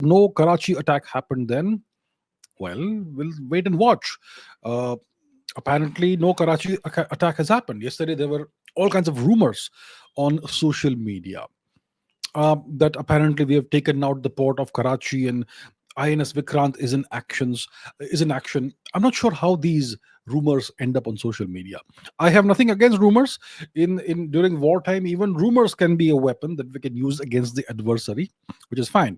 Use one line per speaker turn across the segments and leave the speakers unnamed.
no Karachi attack happened then, well, we'll wait and watch. Uh, Apparently, no Karachi attack has happened. Yesterday, there were all kinds of rumors on social media that apparently we have taken out the port of Karachi and INS Vikrant is in action. I'm not sure how these rumors end up on social media. I have nothing against rumors. In during wartime, even rumors can be a weapon that we can use against the adversary, which is fine.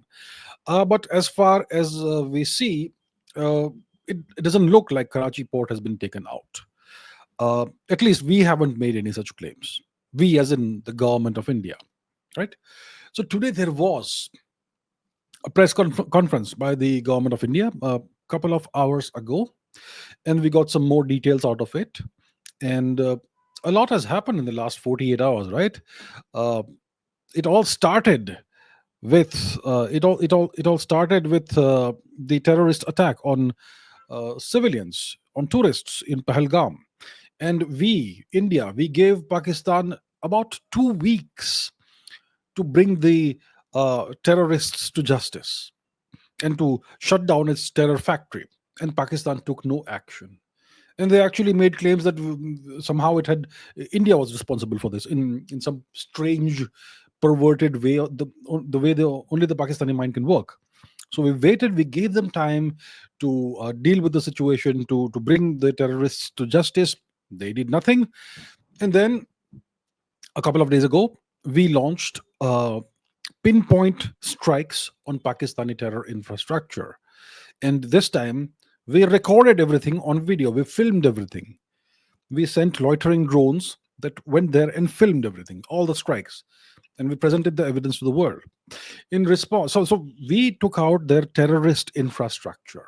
But as far as we see, uh, it doesn't look like Karachi port has been taken out. At least we haven't made any such claims. We, as in the government of India, right? So today there was a conference by the government of India a couple of hours ago, and we got some more details out of it. And a lot has happened in the last 48 hours, right? Uh, it all started with it all started with the terrorist attack on civilians, on tourists in Pahalgam. And we, India, we gave Pakistan about 2 weeks to bring the terrorists to justice and to shut down its terror factory. And Pakistan took no action. And they actually made claims that somehow it had India was responsible for this in some strange, perverted way, the way only the Pakistani mind can work. So we waited, we gave them time to deal with the situation, to bring the terrorists to justice. They did nothing. And then a couple of days ago, we launched pinpoint strikes on Pakistani terror infrastructure. And this time, we recorded everything on video. We filmed everything. We sent loitering drones that went there and filmed everything, all the strikes. And we presented the evidence to the world. In response, so we took out their terrorist infrastructure,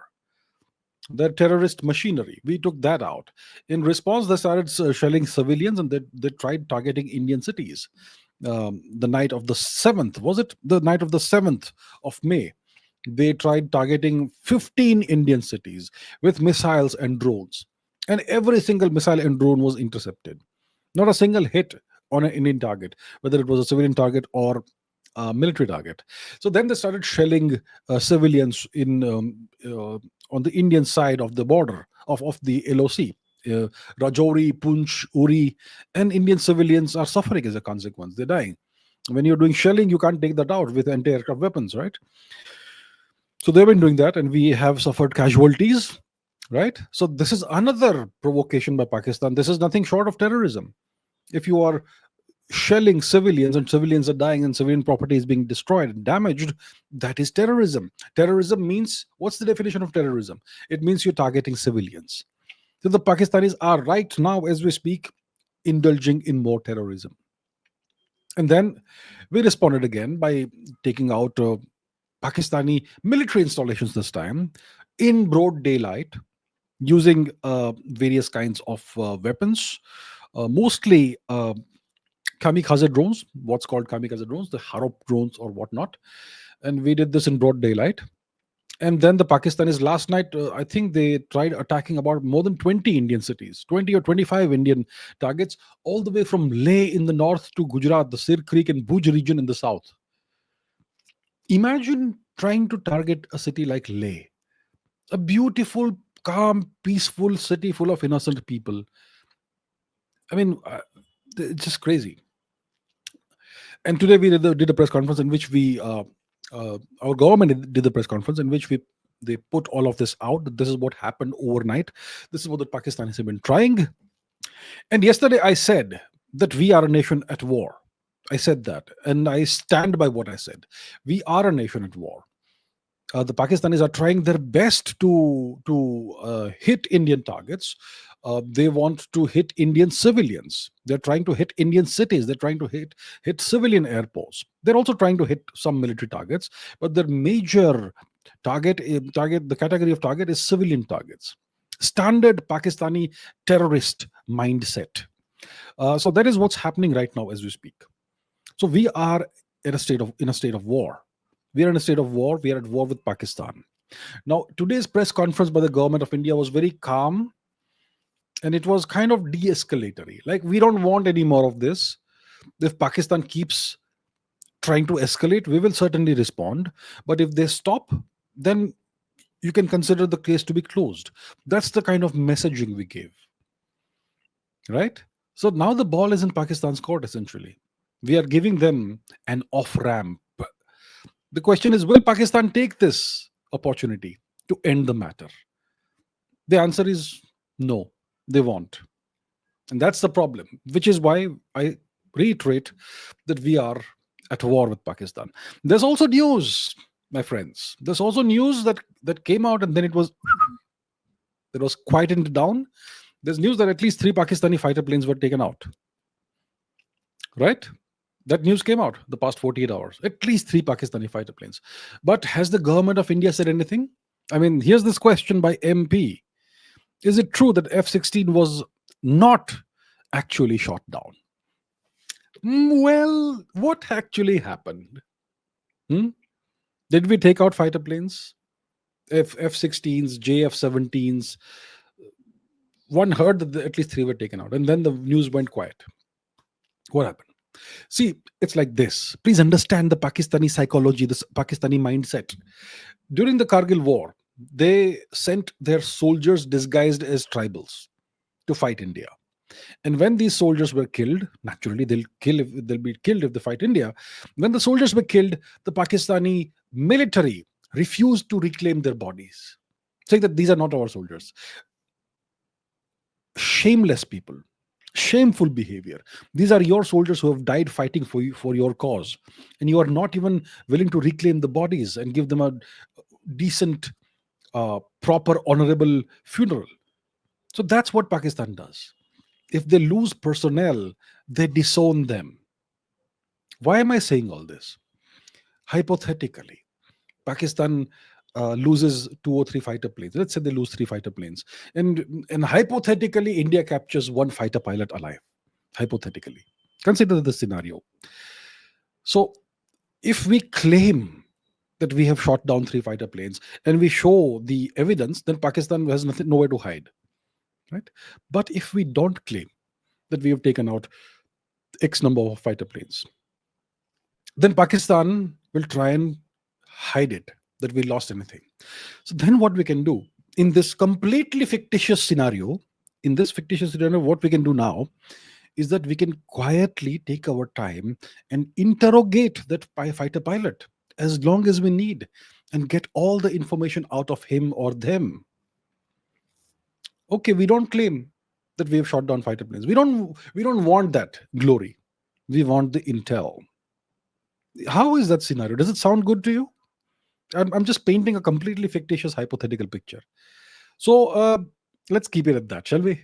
their terrorist machinery. We took that out. In response, they started shelling civilians, and they tried targeting Indian cities. The night of the 7th, was it the night of the 7th of May? They tried targeting 15 Indian cities with missiles and drones. And every single missile and drone was intercepted. Not a single hit on an Indian target, whether it was a civilian target or a military target. So then they started shelling civilians on the Indian side of the border of the LOC. Rajouri, Punch, Uri, and Indian civilians are suffering as a consequence. They're dying. When you're doing shelling, you can't take that out with anti-aircraft weapons, right? So they've been doing that, and we have suffered casualties, right? So this is another provocation by Pakistan. This is nothing short of terrorism. If you are shelling civilians and civilians are dying and civilian property is being destroyed and damaged, that is terrorism. Terrorism means, what's the definition of terrorism? It means you're targeting civilians. So the Pakistanis are right now, as we speak, indulging in more terrorism. And then we responded again by taking out Pakistani military installations this time in broad daylight using various kinds of weapons, mostly kamikaze drones, what's called kamikaze drones, the Harop drones or whatnot. And we did this in broad daylight. And then the Pakistanis last night, I think they tried attacking about more than 20 Indian cities, 20 or 25 Indian targets, all the way from Leh in the north to Gujarat, the Sir Creek and Bhuj region in the south. Imagine trying to target a city like Leh, a beautiful, calm, peaceful city full of innocent people. I mean, it's just crazy. And today we did a press conference in which our government did the press conference in which they put all of this out. That this is what happened overnight. This is what the Pakistanis have been trying. And yesterday I said that we are a nation at war. I said that, and I stand by what I said. We are a nation at war. The Pakistanis are trying their best to hit Indian targets. They want to hit Indian civilians. They're trying to hit Indian cities. They're trying to hit civilian airports. They're also trying to hit some military targets, but their major the category of target is civilian targets. Standard Pakistani terrorist mindset. So that is what's happening right now as we speak. So we are in a state of war. We are in a state of war. We are at war with Pakistan. Now, today's press conference by the government of India was very calm, and it was kind of de-escalatory. Like, we don't want any more of this. If Pakistan keeps trying to escalate, we will certainly respond. But if they stop, then you can consider the case to be closed. That's the kind of messaging we gave, right? So now the ball is in Pakistan's court, essentially. We are giving them an off ramp. The question is, will Pakistan take this opportunity to end the matter? The answer is no, they won't. And that's the problem, which is why I reiterate that we are at war with Pakistan. There's also news, my friends. There's also news that came out and then it was quietened down. There's news that at least 3 Pakistani fighter planes were taken out. Right? That news came out the past 48 hours. At least 3 Pakistani fighter planes. But has the government of India said anything? I mean, here's this question by MP. Is it true that F-16 was not actually shot down? Well, what actually happened? Hmm? Did we take out fighter planes? F-16s, JF-17s? One heard that at least 3 were taken out, and then the news went quiet. What happened? See, it's like this. Please understand the Pakistani psychology, this Pakistani mindset. During the Kargil war, they sent their soldiers disguised as tribals to fight India. And when these soldiers were killed, naturally they'll be killed if they fight India. When the soldiers were killed, the Pakistani military refused to reclaim their bodies, saying that these are not our soldiers. Shameless people, shameful behavior. These are your soldiers who have died fighting for you, for your cause, and you are not even willing to reclaim the bodies and give them a decent, proper, honorable funeral. So that's what Pakistan does. If they lose personnel, they disown them. Why am I saying all this? Hypothetically, Pakistan loses 2 or 3 fighter planes. Let's say they lose 3 fighter planes, and hypothetically, India captures 1 fighter pilot alive. Hypothetically, consider the scenario. So, if we claim that we have shot down 3 fighter planes and we show the evidence, then Pakistan has nothing, nowhere to hide, right? But if we don't claim that we have taken out X number of fighter planes, then Pakistan will try and hide it that we lost anything. So then what we can do in this completely fictitious scenario, what we can do now is that we can quietly take our time and interrogate that fighter pilot as long as we need and get all the information out of him or them. Okay, we don't claim that we have shot down fighter planes. We don't want that glory. We want the intel. How is that scenario? Does it sound good to you? I'm just painting a completely fictitious hypothetical picture. So let's keep it at that, shall we?